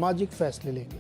सामाजिक फैसले लेंगे।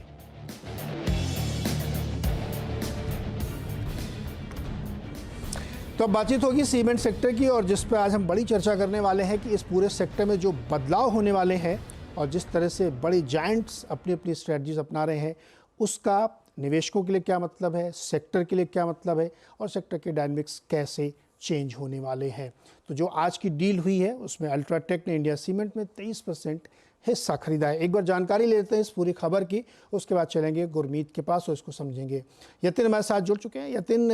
तो अब बातचीत होगी सीमेंट सेक्टर की, और जिस पर आज हम बड़ी चर्चा करने वाले हैं कि इस पूरे सेक्टर में जो बदलाव होने वाले हैं और जिस तरह से बड़े जायंट्स अपनी अपनी स्ट्रेटजीज अपना रहे हैं, उसका निवेशकों के लिए क्या मतलब है, सेक्टर के लिए क्या मतलब है, और सेक्टर के डायनामिक्स कैसे चेंज होने वाले हैं। तो जो आज की डील हुई है उसमें अल्ट्राटेक ने इंडिया सीमेंट में 23% हिस्सा खरीदा है। एक बार जानकारी लेते हैं इस पूरी खबर की, उसके बाद चलेंगे गुरमीत के पास और इसको समझेंगे। यतिन हमारे साथ जुड़ चुके हैं। यतिन,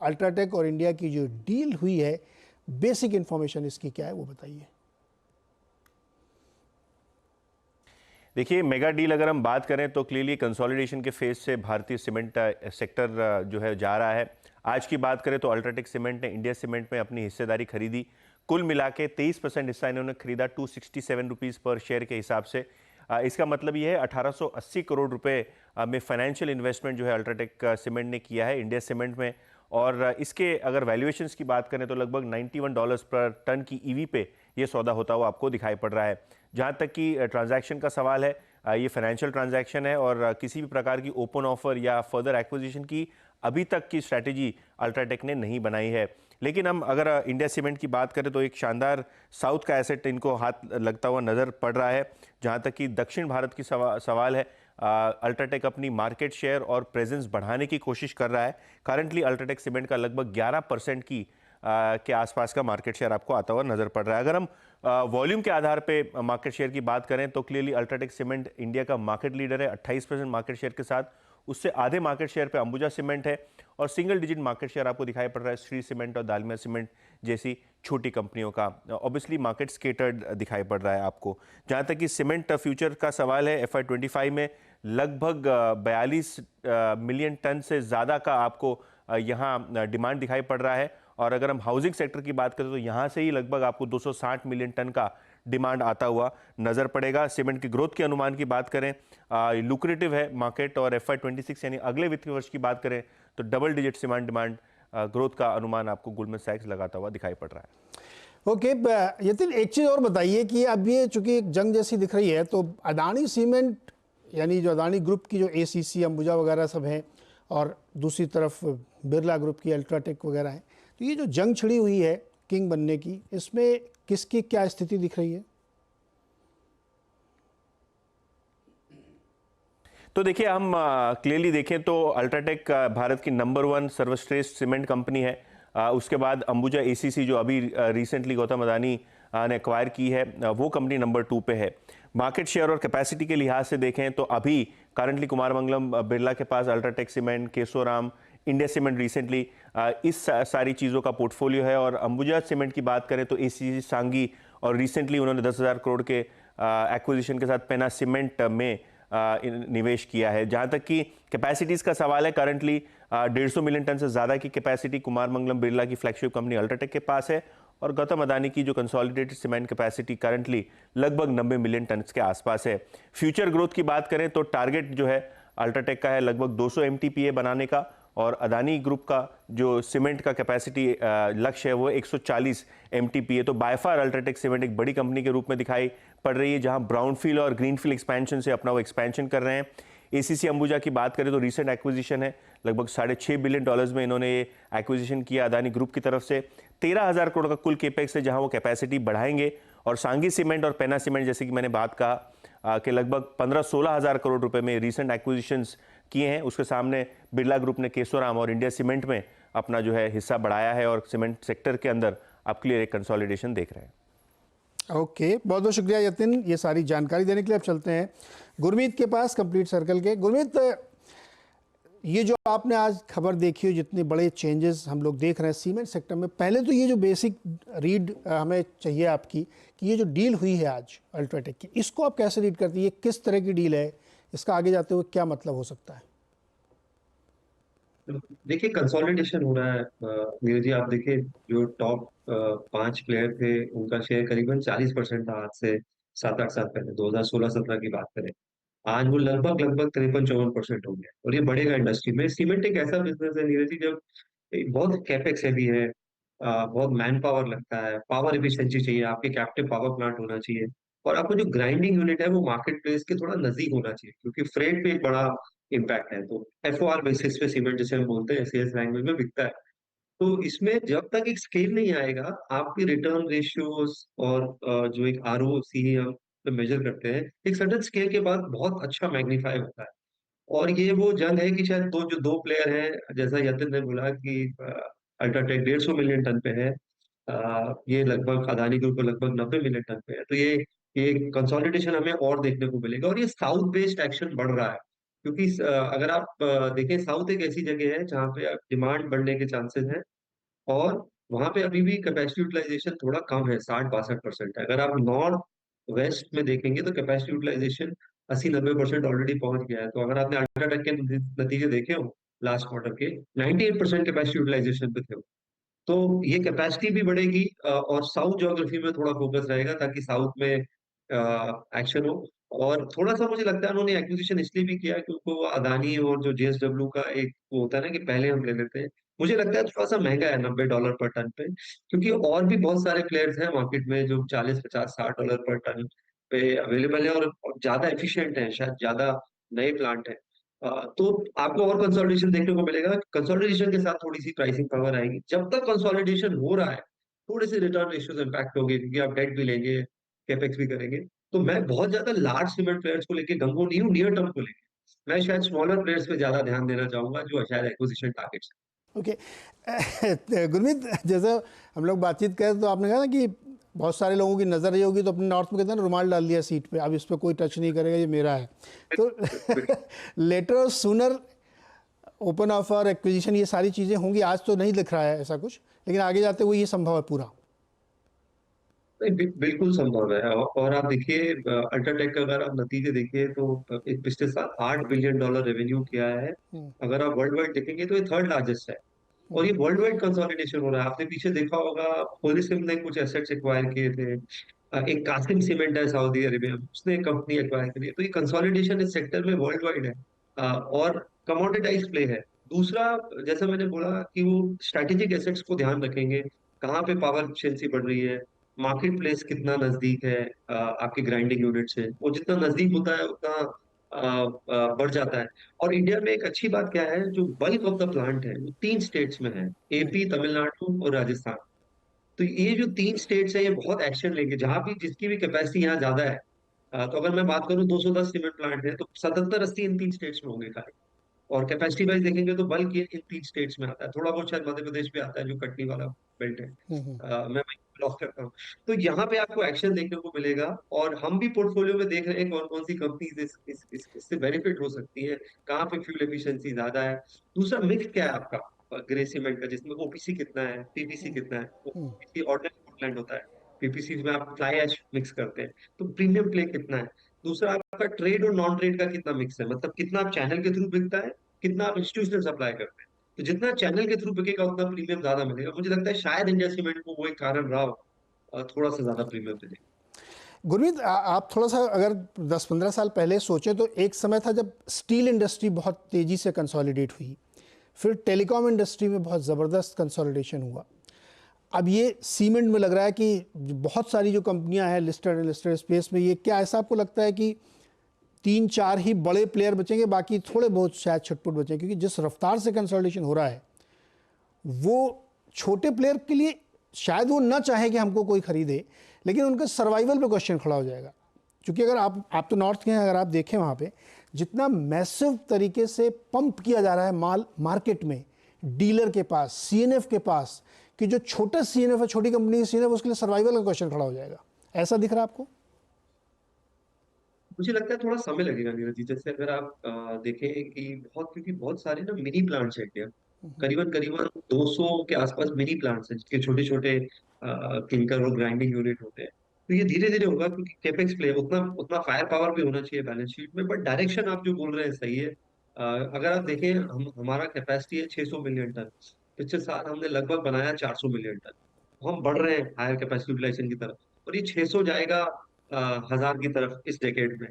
अल्ट्राटेक और इंडिया की जो डील हुई है, बेसिक इंफॉर्मेशन इसकी क्या है वो बताइए। देखिए, मेगा डील अगर हम बात करें तो क्लियरली कंसोलिडेशन के फेज से भारतीय सीमेंट सेक्टर जो है जा रहा है। आज की बात करें तो अल्ट्राटेक सीमेंट ने इंडिया सीमेंट में अपनी हिस्सेदारी खरीदी। कुल मिला के 23% हिस्सा इन्होंने खरीदा 267 रुपीज़ पर शेयर के हिसाब से। इसका मतलब ये है 1880 करोड़ रुपए में फाइनेंशियल इन्वेस्टमेंट जो है अल्ट्राटेक सीमेंट ने किया है इंडिया सीमेंट में। और इसके अगर वैल्यूएशंस की बात करें तो लगभग $91 पर टन की ईवी पे ये सौदा होता हुआ आपको दिखाई पड़ रहा है। जहाँ तक कि ट्रांजैक्शन का सवाल है, ये फाइनेंशियल ट्रांजैक्शन है और किसी भी प्रकार की ओपन ऑफर या फर्दर एक्विजिशन की अभी तक की स्ट्रैटेजी अल्ट्राटेक ने नहीं बनाई है। लेकिन हम अगर इंडिया सीमेंट की बात करें तो एक शानदार साउथ का एसेट इनको हाथ लगता हुआ नज़र पड़ रहा है। जहाँ तक कि दक्षिण भारत की सवाल है, अल्ट्राटेक अपनी मार्केट शेयर और प्रेजेंस बढ़ाने की कोशिश कर रहा है। करंटली अल्ट्राटेक सीमेंट का लगभग 11% के आसपास का मार्केट शेयर आपको आता हुआ नजर पड़ रहा है। अगर हम वॉल्यूम के आधार पे मार्केट शेयर की बात करें तो क्लियरली अल्ट्राटेक सीमेंट इंडिया का मार्केट लीडर है 28% मार्केट शेयर के साथ। उससे आधे मार्केट शेयर पे अंबुजा सीमेंट है और सिंगल डिजिट मार्केट शेयर आपको दिखाई पड़ रहा है श्री सीमेंट और दालमिया सीमेंट जैसी छोटी कंपनियों का। ऑब्वियसली मार्केट स्केटर्ड दिखाई पड़ रहा है आपको। जहाँ तक कि सीमेंट फ्यूचर का सवाल है, FY25 में लगभग 42 मिलियन टन से ज़्यादा का आपको यहाँ डिमांड दिखाई पड़ रहा है। और अगर हम हाउसिंग सेक्टर की बात करें तो यहाँ से ही लगभग आपको 260 मिलियन टन का डिमांड आता हुआ नजर पड़ेगा। सीमेंट की ग्रोथ के अनुमान की बात करें, लुक्रेटिव है मार्केट, और FY26 यानी अगले वित्तीय वर्ष की बात करें तो double digit cement demand growth का अनुमान आपको गोल्डमैन सैक्स लगाता हुआ दिखाई पड़ रहा है। ओके, यतिन एक चीज़ और बताइए कि अब ये चूंकि एक जंग जैसी दिख रही है, तो अदानी सीमेंट यानी जो अदानी ग्रुप की जो ACC, अंबुजा वगैरह सब हैं, और दूसरी तरफ बिरला ग्रुप की अल्ट्राटेक वगैरह है, तो ये जो जंग छिड़ी हुई है किंग बनने की, इसमें किसकी क्या स्थिति दिख रही है? तो देखिए, हम क्लियरली देखें तो अल्ट्राटेक भारत की नंबर 1 सर्वश्रेष्ठ सीमेंट कंपनी है। उसके बाद अंबुजा ACC जो अभी रिसेंटली गौतम अदानी ने एक्वायर की है, वो कंपनी नंबर 2 पे है। मार्केट शेयर और कैपेसिटी के लिहाज से देखें तो अभी करंटली कुमार मंगलम बिरला के पास UltraTech cement, Kesoram, India cement recently इस सारी चीज़ों का पोर्टफोलियो है। और अंबुजा सीमेंट की बात करें तो ACC सांगी, और रिसेंटली उन्होंने 10,000 करोड़ के एक्विजिशन के साथ पेना सीमेंट में निवेश किया है। जहां तक कि कैपेसिटीज का सवाल है, करंटली 150 मिलियन टन से ज़्यादा की कैपेसिटी कुमार मंगलम बिरला की फ्लैगशिप कंपनी अल्ट्राटेक के पास है, और गौतम अदानी की जो कंसोलिडेटेड सीमेंट कैपेसिटी करंटली लगभग 90 मिलियन टन के आसपास है। फ्यूचर ग्रोथ की बात करें तो टारगेट जो है अल्ट्राटेक का है लगभग 200 MTPA बनाने का, और अदानी ग्रुप का जो सीमेंट का कैपेसिटी लक्ष्य है वो 140 MTPA। तो बाय फार अल्ट्राटेक सीमेंट एक बड़ी कंपनी के रूप में दिखाई पड़ रही है, जहां ब्राउनफील्ड और ग्रीनफील्ड एक्सपेंशन से अपना वो एक्सपेंशन कर रहे हैं। ACC अंबुजा की बात करें तो रीसेंट एक्विजिशन है, लगभग $6.5 बिलियन में इन्होंने ये एक्विजिशन किया अदानी ग्रुप की तरफ से। 13,000 करोड़ का कुल केपेक्स है, जहां वो कैपेसिटी बढ़ाएंगे। और सांगी सीमेंट और पेना सीमेंट, जैसे कि मैंने बात कहा कि लगभग 15-16 हज़ार करोड़ रुपए में रीसेंट एक्विजिशंस किए हैं। उसके सामने बिरला ग्रुप ने केशोराम और इंडिया सीमेंट में अपना जो है हिस्सा बढ़ाया है, और सीमेंट सेक्टर के अंदर आप क्लियर एक कंसोलिडेशन देख रहे हैं। ओके, बहुत बहुत शुक्रिया यतिन ये सारी जानकारी देने के लिए। अब चलते हैं गुरमीत के पास, कंप्लीट सर्कल के। गुरमीत, ये जो आपने आज खबर देखी हो, जितने बड़े चेंजेस हम लोग देख रहे हैं सीमेंट सेक्टर में, पहले तो ये जो बेसिक रीड हमें चाहिए आपकी कि ये जो डील हुई है आज अल्ट्राटेक की, इसको आप कैसे रीड करती है? किस तरह की डील है, इसका आगे जाते हुए क्या मतलब हो सकता है? देखिए, कंसोलिडेशन हो रहा है। नीरज जी, आप देखिए, जो टॉप 5 प्लेयर थे उनका शेयर करीबन 40% था आज से 7-8 साल पहले, 2016-17 की बात करें। आज वो लगभग लगभग 53-54% हो गया, और ये बढ़ेगा इंडस्ट्री में। सीमेंट एक ऐसा बिजनेस है नीरज जी, जब बहुत कैपेक्स हैवी है, बहुत मैन पावर लगता है, पावर एफिशिएंसी चाहिए, आपके कैप्टिव पावर प्लांट होना चाहिए। और आपको जो ग्राइंडिंग यूनिट है वो मार्केट प्लेस के थोड़ा नजदीक होना चाहिए, क्योंकि फ्रेट पे एक बड़ा इम्पैक्ट है। तो एफओआर बेसिस पे सीमेंट जिसे हम बोलते हैं सेल्स लैंग्वेज में बिकता है। तो इसमें जब तक एक स्केल नहीं आएगा, आपकी रिटर्न रेशियोज और जो एक आरओसी हम मेजर करते हैं, एक सर्टेन स्केल के बाद बहुत अच्छा मैग्नीफाई होता है। और ये वो जंग है कि शायद दो प्लेयर हैं, जैसा यतिन ने बोला कि अल्ट्राटेक 150 मिलियन टन पे है, ये लगभग अदानी ग्रुप को लगभग 90 मिलियन टन पे है। तो ये कंसोलिडेशन हमें और देखने को मिलेगा, और ये साउथ बेस्ड एक्शन बढ़ रहा है। क्योंकि अगर आप देखें, साउथ एक ऐसी जगह है जहाँ पे डिमांड बढ़ने के चांसेस हैं, और वहां पे अभी भी कैपेसिटी यूटिलाइजेशन थोड़ा कम है, 60-62% है। अगर आप नॉर्थ वेस्ट में देखेंगे तो कैपेसिटी यूटिलाइजेशन 80-90% ऑलरेडी पहुंच गया है। तो अगर आपने अल्ट्राटेक के नतीजे देखे हो लास्ट क्वार्टर के, 98% कैपेसिटी यूटिलाइजेशन पे थे वो। तो ये कैपेसिटी भी बढ़ेगी, और साउथ ज्योग्राफी में थोड़ा फोकस रहेगा ताकि साउथ में एक्शन हो। और थोड़ा सा मुझे लगता है उन्होंने एक्विजिशन इसलिए भी किया है क्योंकि वो अदानी और जो जेएसडब्ल्यू का एक वो होता है ना कि पहले हम ले लेते हैं। मुझे लगता है थोड़ा सा महंगा है $90 पर टन पे, क्योंकि और भी बहुत सारे प्लेयर्स हैं मार्केट में जो 40-50-60 डॉलर पर टन पे अवेलेबल है, और ज्यादा एफिशिएंट है, शायद ज्यादा नए प्लांट है। तो आपको और कंसोलिडेशन देखने को मिलेगा। कंसोलिडेशन के साथ थोड़ी सी प्राइसिंग पावर आएगी। जब तक कंसोलिडेशन हो रहा है, थोड़े से रिटर्न रेशियोज इम्पैक्ट होंगे, क्योंकि आप डेट भी लेंगे, कैपेक्स भी करेंगे। तो मैं बहुत ज्यादा लार्ज सीमेंट प्लेयर्स को लेके गंगो नहीं हूँ नियर टर्म को लेके। मैं शायद स्मॉलर प्लेयर्स पे ज्यादा ध्यान देना चाहूंगा, जो शायद एक्विजिशन टारगेट्स। ओके। गुरमीत, जैसे हम लोग बातचीत करें तो आपने कहा ना कि बहुत सारे लोगों की नज़र ये होगी तो अपने नॉर्थ में कहते हैं ना, रुमाल डाल दिया सीट पे, अब इस पर कोई टच नहीं करेगा, ये मेरा है। तो later sooner open offer, acquisition, ये सारी चीज़ें होंगी। आज तो नहीं दिख रहा है ऐसा कुछ, लेकिन आगे जाते हुए ये संभव है पूरा। नहीं, बिल्कुल संभव है। और आप देखिए, अल्ट्राटेक का अगर आप नतीजे देखिए तो पिछले साल $8 बिलियन रेवेन्यू किया है। अगर आप वर्ल्ड वाइड देखेंगे तो ये थर्ड लार्जेस्ट है। और ये वर्ल्ड वाइड कंसोलिडेशन हो रहा है। आपने पीछे देखा होगा, पोलिसिम ने कुछ एसेट्स एक्वायर किए थे। एक कासिम सीमेंट है सऊदी अरेबिया में, उसने एक कंपनी एक्वायर करी है। तो ये कंसोलिडेशन इस सेक्टर में वर्ल्ड वाइड है, और कमोडिटाइज प्ले है। दूसरा, जैसा मैंने बोला कि वो स्ट्रैटेजिक एसेट्स को ध्यान रखेंगे, कहाँ पे पावर एफिशिएंसी बढ़ रही है, मार्केट प्लेस कितना नजदीक है आपके ग्राइंडिंग यूनिट से। वो जितना नजदीक होता है उतना बढ़ जाता है। और इंडिया में एक अच्छी बात क्या है, जो बल्क ऑफ द प्लांट है वो 3 स्टेट्स में है, एपी, तमिलनाडु और राजस्थान। तो ये जो 3 स्टेट्स है, ये बहुत एक्शन लेंगे। जहां भी जिसकी भी कैपेसिटी यहाँ ज्यादा है, तो अगर मैं बात करूँ 210 सीमेंट प्लांट है, तो 77-80 इन 3 स्टेट्स में होंगे खाली। और कैपेसिटी वाइज देखेंगे तो बल्क ये इन 3 स्टेट्स में आता है। थोड़ा बहुत शायद मध्य प्रदेश में आता है, जो कटनी वाला बेल्ट है, मैं वहीं बिलोंग करता हूँ। तो यहाँ पे आपको एक्शन देखने को मिलेगा। और हम भी पोर्टफोलियो में देख रहे हैं कौन कौन सी कंपनीज इससे बेनिफिट हो सकती है, कहाँ पे फ्यूल एफिशिएंसी ज्यादा है। दूसरा, मिक्स क्या है आपका ग्रे सीमेंट का, जिसमें ओपीसी कितना है, पीपीसी कितना है। ओपीसी ऑर्डिनरी पोर्टलैंड होता है, पीपीसी में आप फ्लाई ऐश मिक्स करते हैं। तो प्रीमियम प्ले कितना है। दूसरा, आपका ट्रेड और नॉन ट्रेड का कितना मिक्स है, मतलब कितना आप चैनल के थ्रू बिकता है, कितना आप इंस्टीट्यूशनल सप्लाई करते हैं। तो जितना चैनल के थ्रू बिकेगा उतना प्रीमियम ज्यादा मिलेगा। मुझे लगता है शायद इंडिया सीमेंट को वो एक कारण रहा हो, थोड़ा सा ज्यादा प्रीमियम मिले। गुरमीत, आप थोड़ा सा अगर 10-15 साल पहले सोचें तो एक समय था जब स्टील इंडस्ट्री बहुत तेज़ी से कंसोलिडेट हुई, फिर टेलीकॉम इंडस्ट्री में बहुत ज़बरदस्त कंसोलिडेशन हुआ। अब ये सीमेंट में लग रहा है कि बहुत सारी जो कंपनियां हैं लिस्टेड स्पेस में, ये क्या ऐसा आपको लगता है कि 3-4 ही बड़े प्लेयर बचेंगे, बाकी थोड़े बहुत शायद छटपुट बचेंगे? क्योंकि जिस रफ्तार से कंसोलिडेशन हो रहा है, वो छोटे प्लेयर के लिए शायद वो ना चाहे कि हमको कोई खरीदे, लेकिन उनका सर्वाइवल पे क्वेश्चन खड़ा हो जाएगा। क्योंकि अगर आप तो नॉर्थ के हैं, अगर आप देखें वहाँ पे जितना मैसिव तरीके से पंप किया जा रहा है माल मार्केट में, डीलर के पास, सीएनएफ के पास, कि जो छोटा सीएनएफ है, छोटी कंपनी की सीएनएफ, उसके लिए सर्वाइवल का क्वेश्चन खड़ा हो जाएगा। ऐसा दिख रहा है आपको? मुझे लगता है थोड़ा समय लगेगा नीरज जी। जैसे अगर आप देखें कि क्योंकि बहुत सारे ना मिनी प्लांट्स हैं इंडिया, करीबन करीबन 200 के आसपास मिनी प्लांट्स हैं, जिसके छोटे छोटे क्लिंकर और ग्राइंडिंग यूनिट होते हैं। तो ये धीरे धीरे होगा, क्योंकि कैपेक्स प्ले उतना उतना फायर पावर भी होना चाहिए बैलेंस शीट में। बट डायरेक्शन आप जो बोल रहे हैं सही है। अगर आप देखें, हमारा कैपेसिटी है 600 मिलियन टन। पिछले साल हमने लगभग बनाया 400 मिलियन टन। हम बढ़ रहे हैं हायर कैपेसिटी यूटिलाइजेशन की तरफ, और ये 600 जाएगा 1000 की तरफ इस डेकेड में।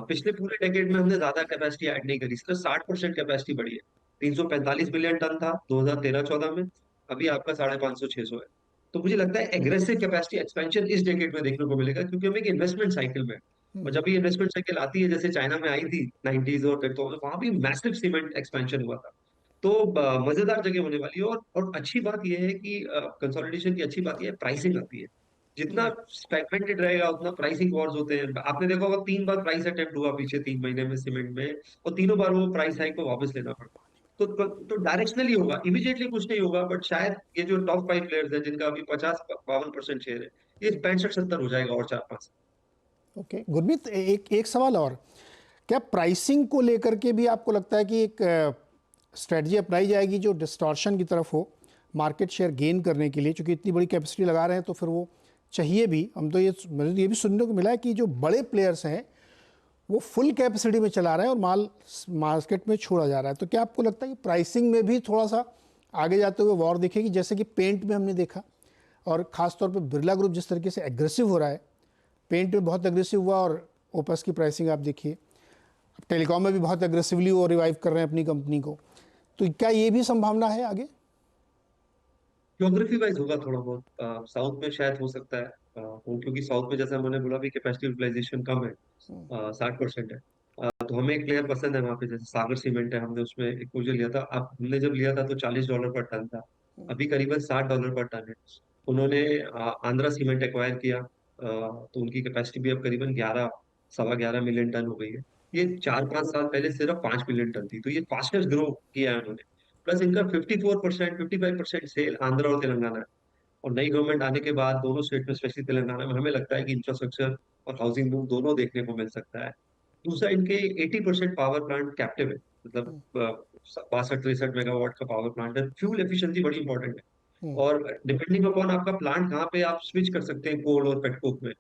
पिछले पूरे डेकेड में हमने ज्यादा कैपेसिटी ऐड नहीं करी, सिर्फ 60% कैपेसिटी बढ़ी है। 345 मिलियन टन था 2013-14 में, अभी आपका 550-600 है। तो मुझे लगता है एग्रेसिव कैपेसिटी एक्सपेंशन इस डेकेड में देखने को मिलेगा, क्योंकि हम एक इन्वेस्टमेंट साइकिल में हैं। और जब भी इन्वेस्टमेंट साइकिल आती है, जैसे चाइना में आई थी 90s और फिर, तो वहां भी मैसिव सीमेंट एक्सपेंशन हुआ था। तो मजेदार जगह होने वाली है। और अच्छी बात यह है कि कंसोलिडेशन की अच्छी बात यह है, प्राइसिंग आती है। जितना फ्रेगमेंटेड रहेगा उतना प्राइसिंग वॉर्स होते हैं। आपने देखा होगा 3 बार प्राइस अटेम्प्ट हुआ पिछले 3 महीने में सीमेंट में, और तीनों बार वो प्राइस हाइक को वापस लेना पड़ा। तो डायरेक्शनली होगा, इमीडिएटली कुछ नहीं होगा, बट शायद ये जो टॉप 5 प्लेयर्स हैं जिनका अभी 50-52% शेयर है, ये 65-70 हो जाएगा और 4-5। ओके गुरमीत, एक एक सवाल और, क्या प्राइसिंग को लेकर के भी आपको लगता है कि एक स्ट्रेटजी अपनाई जाएगी जो डिस्टॉर्शन की तरफ हो, मार्केट शेयर गेन करने के लिए? क्योंकि इतनी बड़ी कैपेसिटी लगा रहे हैं तो फिर वो चाहिए भी। हम तो मुझे तो ये भी सुनने को मिला है कि जो बड़े प्लेयर्स हैं वो फुल कैपेसिटी में चला रहे हैं और माल मार्केट में छोड़ा जा रहा है। तो क्या आपको लगता है कि प्राइसिंग में भी थोड़ा सा आगे जाते हुए वॉर दिखेगी, जैसे कि पेंट में हमने देखा, और ख़ासतौर पे बिरला ग्रुप जिस तरीके से एग्रेसिव हो रहा है, पेंट में बहुत एग्रेसिव हुआ, और ओपस की प्राइसिंग आप देखिए, टेलीकॉम में भी बहुत एग्रेसिवली वो रिवाइव कर रहे हैं अपनी कंपनी को। तो क्या ये भी संभावना है आगे? ज्योग्राफी वाइज होगा थोड़ा बहुत। साउथ में शायद हो सकता है, क्योंकि साउथ में जैसा मैंने बोला भी कैपेसिटी यूटिलाइजेशन कम है, 60% है। तो हमें एक प्लेयर पसंद है वहाँ पे, जैसे सागर सीमेंट है, हमने उसमें एक्सपोजर लिया था। अब हमने जब लिया था तो $40 पर टन था, अभी करीबन $60 पर टन है। उन्होंने आंध्रा सीमेंट एक्वायर किया, तो उनकी कैपेसिटी भी अब करीबन 11-11.25 मिलियन टन हो गई है। ये 4-5 साल पहले सिर्फ 5 मिलियन टन थी, तो ये फास्टेस्ट ग्रो किया है उन्होंने। प्लस इनका 54%, 55% सेल आंध्र और तेलंगाना है। और नई गवर्नमेंट आने के बाद दोनों स्टेट में, स्पेशली तेलंगाना में, हमें लगता है कि इंफ्रास्ट्रक्चर और हाउसिंग बूम दोनों देखने को मिल सकता है। दूसरा, इनके 80% पावर प्लांट कैप्टिव है, मतलब 62-63 मेगावाट का पावर प्लांट है। फ्यूल एफिशिएंसी बड़ी इंपॉर्टेंट है, और डिपेंडिंग अपॉन आपका प्लांट कहाँ पे, आप स्विच कर सकते हैं कोल और पेटकोक में।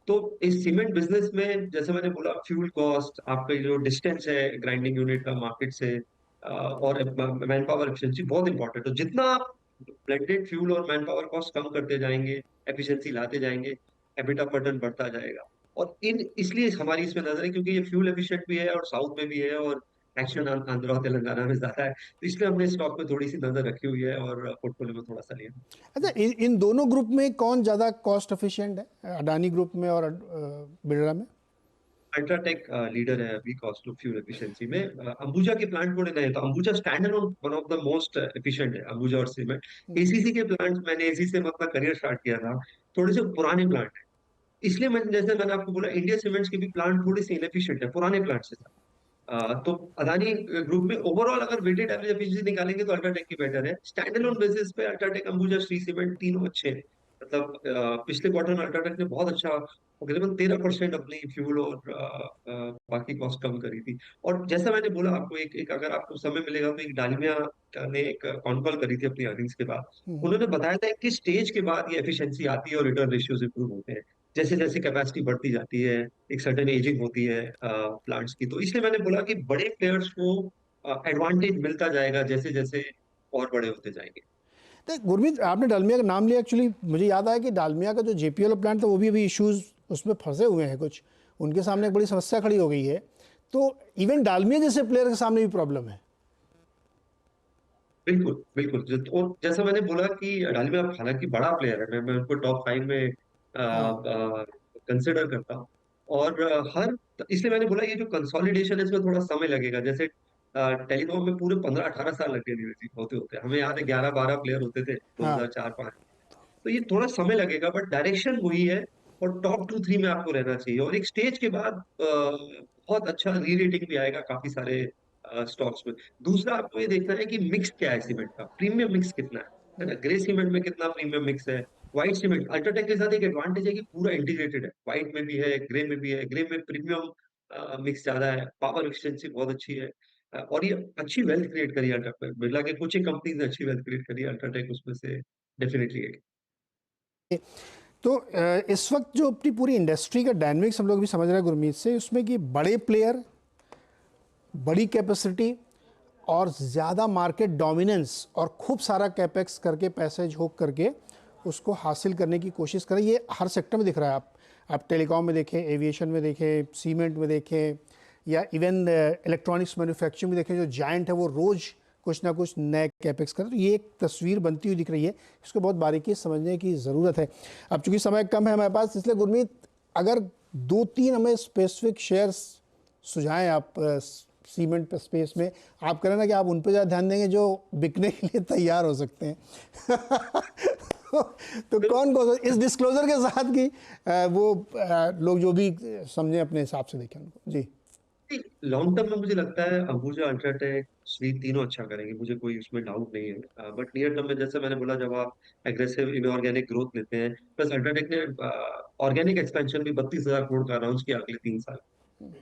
तो इस सीमेंट बिजनेस में, जैसे मैंने बोला, फ्यूल कॉस्ट, आपका जो डिस्टेंस है ग्राइंडिंग यूनिट का मार्केट से, और मैन पावर एफिशिएंसी बहुत इंपॉर्टेंट है। तो जितना आप ब्लेंडेड फ्यूल और मैन पावर कॉस्ट कम करते जाएंगे, एफिशिएंसी लाते जाएंगे, एबिटा पर टन बढ़ता जाएगा। और इन इसलिए हमारी इसमें नजर है, क्योंकि ये फ्यूल एफिशिएंट भी है और साउथ में भी है, और एक्शन आंध्र और तेलंगाना में ज्यादा है, तो इसलिए हमने स्टॉक पे थोड़ी सी नजर रखी हुई है और पोर्टफोलियो में थोड़ा सा लिया। अच्छा, इन दोनों ग्रुप में कौन ज़्यादा कॉस्ट एफिशिएंट है, अडानी ग्रुप में और बिरला में? अल्ट्राटेक लीडर है अभी कॉस्ट ऑफ फ्यूल एफिशिएंसी में। अंबुजा के प्लांट थोड़े नए, तो Ambuja stand alone one of the most efficient है, अंबुजा और सीमेंट। एसीसी के प्लांट, मैंने एसी से अपना करियर स्टार्ट किया था, थोड़े से पुराने प्लांट है। इसलिए जैसे मैंने आपको बोला, इंडिया सीमेंट्स के भी प्लांट थोड़े से इनएफिशिएंट है, पुराने प्लांट से। तो अदानी ग्रुप में ओवरऑल अगर वेटेड एवरेज एफिशिएंसी निकालेंगे तो अल्ट्राटेक की बेटर है। स्टैंड अलोन बेसिस पे अल्ट्राटेक, अंबुजा, श्री सीमेंट तीनों अच्छे हैं। मतलब पिछले क्वार्टर में अल्ट्राटेक ने बहुत अच्छा, तकरीबन 13% अपनी फ्यूल और बाकी कॉस्ट कम करी थी। और जैसा मैंने बोला आपको, एक अगर आपको समय मिलेगा तो, एक डालमिया ने एक कॉन कॉल करी थी अपनी अर्निंग्स के बाद। उन्होंने बताया था कि स्टेज के बाद ये एफिशिएंसी आती है और रिटर्न रेशियोज इंप्रूव होते हैं, जैसे जैसे कैपेसिटी बढ़ती जाती है, एक सर्टेन एजिंग होती है प्लांट्स की। तो इसलिए मैंने बोला कि बड़े प्लेयर्स को एडवांटेज मिलता जाएगा जैसे जैसे और बड़े होते जाएंगे। तो गुरमीत, आपने डालमिया का नाम लिया, एक्चुअली मुझे याद आया कि डालमिया का जो जेपीएल प्लांट था वो भी अभी इश्यूज उसमें फंसे हुए हैं कुछ, उनके सामने एक बड़ी समस्या खड़ी हो गई है। तो इवन डालमिया जैसे प्लेयर के सामने भी प्रॉब्लम है। बिल्कुल बिल्कुल। और जैसा मैंने बोला कि डालमिया हालांकि बड़ा प्लेयर है, मैं उनको टॉप 5 में हाँ। कंसिडर करता हूँ। और इसलिए मैंने बोला, ये जो कंसोलिडेशन है इसमें थोड़ा समय लगेगा। जैसे टेलीकॉम में पूरे 15-18 साल लग गए होते होते, हमें याद है 11-12 प्लेयर होते थे हाँ। 2004-5। तो ये थोड़ा समय लगेगा, बट डायरेक्शन वही है। और टॉप 2-3 में आपको रहना चाहिए, और एक स्टेज के बाद बहुत अच्छा री रेटिंग भी आएगा काफी सारे स्टॉक्स में। दूसरा, आपको ये देखना है कि मिक्स क्या है सीमेंट का, प्रीमियम मिक्स कितना है ना, ग्रे सीमेंट में कितना प्रीमियम मिक्स है। व्हाइट सीमेंट, अल्ट्राटेक के साथ एक एडवांटेज है कि पूरा इंटीग्रेटेड है, व्हाइट में भी है, ग्रे में भी है। ग्रे में प्रीमियम मिक्स ज्यादा है, पावर एफिशिएंसी बहुत अच्छी है, और ये अच्छी वेल्थ क्रिएट करी है अल्ट्राटेक। बिरला के कुछ ही कंपनीज ने अच्छी वेल्थ क्रिएट करी है, अल्ट्राटेक उसमें से डेफिनेटली एक। तो इस वक्त जो अपनी पूरी इंडस्ट्री का डायनामिक्स हम लोग भी समझ रहे हैं गुरमीत से, उसमें कि बड़े प्लेयर, बड़ी कैपेसिटी और ज़्यादा मार्केट डोमिनेंस और खूब सारा कैपेक्स करके, पैसे झोंक करके उसको हासिल करने की कोशिश करें, ये हर सेक्टर में दिख रहा है। आप टेलीकॉम में देखें, एविएशन में देखें, सीमेंट में देखें, या इवन इलेक्ट्रॉनिक्स मैन्युफैक्चरिंग में देखें, जो जायंट है वो रोज़ कुछ ना कुछ नए कैपेक्स करें। तो ये एक तस्वीर बनती हुई दिख रही है, इसको बहुत बारीकी से समझने की ज़रूरत है। अब चूंकि समय कम है हमारे पास, इसलिए गुरमीत अगर 2-3 हमें स्पेसिफिक शेयर्स सुझाएं आप सीमेंट स्पेस में, आप करें ना कि आप उन पर ज़्यादा ध्यान देंगे जो बिकने के लिए तैयार हो सकते हैं। तो कौन कौन इस डिस्क्लोजर के साथ कि वो लोग जो भी समझें अपने हिसाब से देखें उनको। जी लॉन्ग टर्म में मुझे लगता है अंबुजा, अल्ट्राटेक, स्वीट तीनों अच्छा करेंगे, मुझे कोई उसमें डाउट नहीं है। बट नियर टर्म में जैसे मैंने बोला, जब आप एग्रेसिव इनऑर्गेनिक ग्रोथ लेते हैं, प्लस अल्ट्राटेक ने ऑर्गेनिक एक्सपेंशन भी 32,000 करोड़ का अनाउंस किया अगले 3 साल,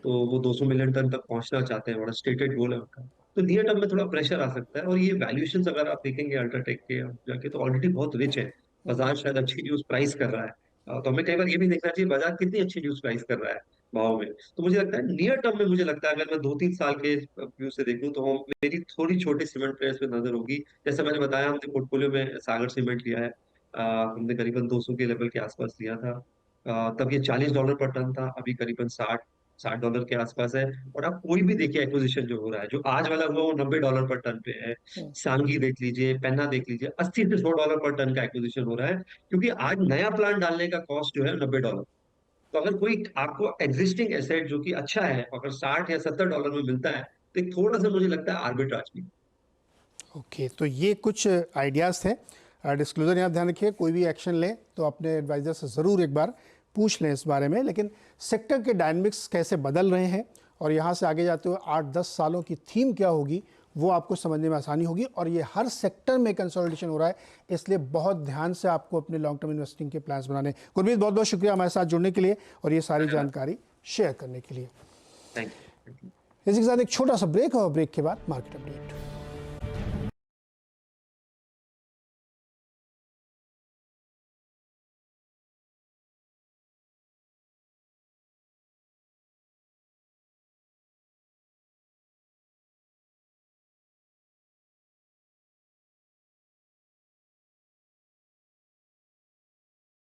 तो वो 200 मिलियन टन तक पहुंचना चाहते हैं, बड़ा स्टेटेड गोल है उनका। तो नियर टर्म में थोड़ा प्रेशर आ सकता है। और ये वैल्यूएशंस अगर आप देखेंगे अल्ट्राटेक के जाके, तो ऑलरेडी बहुत रिच है। बाजार शायद अच्छी न्यूज प्राइस कर रहा है। तो हमें कई बार ये भी देखना चाहिए बाजार कितनी अच्छी न्यूज प्राइस कर रहा है भाव में। तो मुझे लगता है नियर टर्म में, मुझे लगता है अगर मैं 2-3 साल के व्यू से देखूं, तो हम मेरी थोड़ी छोटी सीमेंट प्लेयर्स पे नजर होगी। जैसे मैंने बताया, हमने पोर्टफोलियो में सागर सीमेंट लिया है। हमने करीबन 200 के लेवल के आसपास लिया था। तब ये $40 पर टन था, अभी करीबन $60 के आसपास है। और आप कोई भी देखिए एक्विजिशन जो हो रहा है, जो आज वाला हुआ वो $90 पर टन पे है। सांगी देख लीजिए, पेन्ना देख लीजिए, $80 से $100 पर टन का एक्विजिशन हो रहा है, क्योंकि आज नया प्लांट डालने का कॉस्ट जो है $90। तो अगर कोई आपको एग्जिस्टिंग एसेट जो कि अच्छा है, अगर 60 या $70 में मिलता है, तो एक थोड़ा सा मुझे लगता है आर्बिट्राज भी। ओके, तो ये कुछ आइडियाज़ थे। डिस्क्लोजर यहाँ ध्यान रखिए, कोई भी एक्शन लें तो अपने एडवाइज़र से ज़रूर एक बार पूछ लें इस बारे में। लेकिन सेक्टर के डायनामिक्स कैसे बदल रहे हैं और यहाँ से आगे जाते हुए 8-10 सालों की थीम क्या होगी, वो आपको समझने में आसानी होगी। और ये हर सेक्टर में कंसोलिडेशन हो रहा है, इसलिए बहुत ध्यान से आपको अपने लॉन्ग टर्म इन्वेस्टिंग के प्लान्स बनाने। गुरमीत, बहुत बहुत शुक्रिया हमारे साथ जुड़ने के लिए और ये सारी जानकारी शेयर करने के लिए। Thank you. इसी के साथ एक छोटा सा ब्रेक और ब्रेक के बाद मार्केट अपडेट।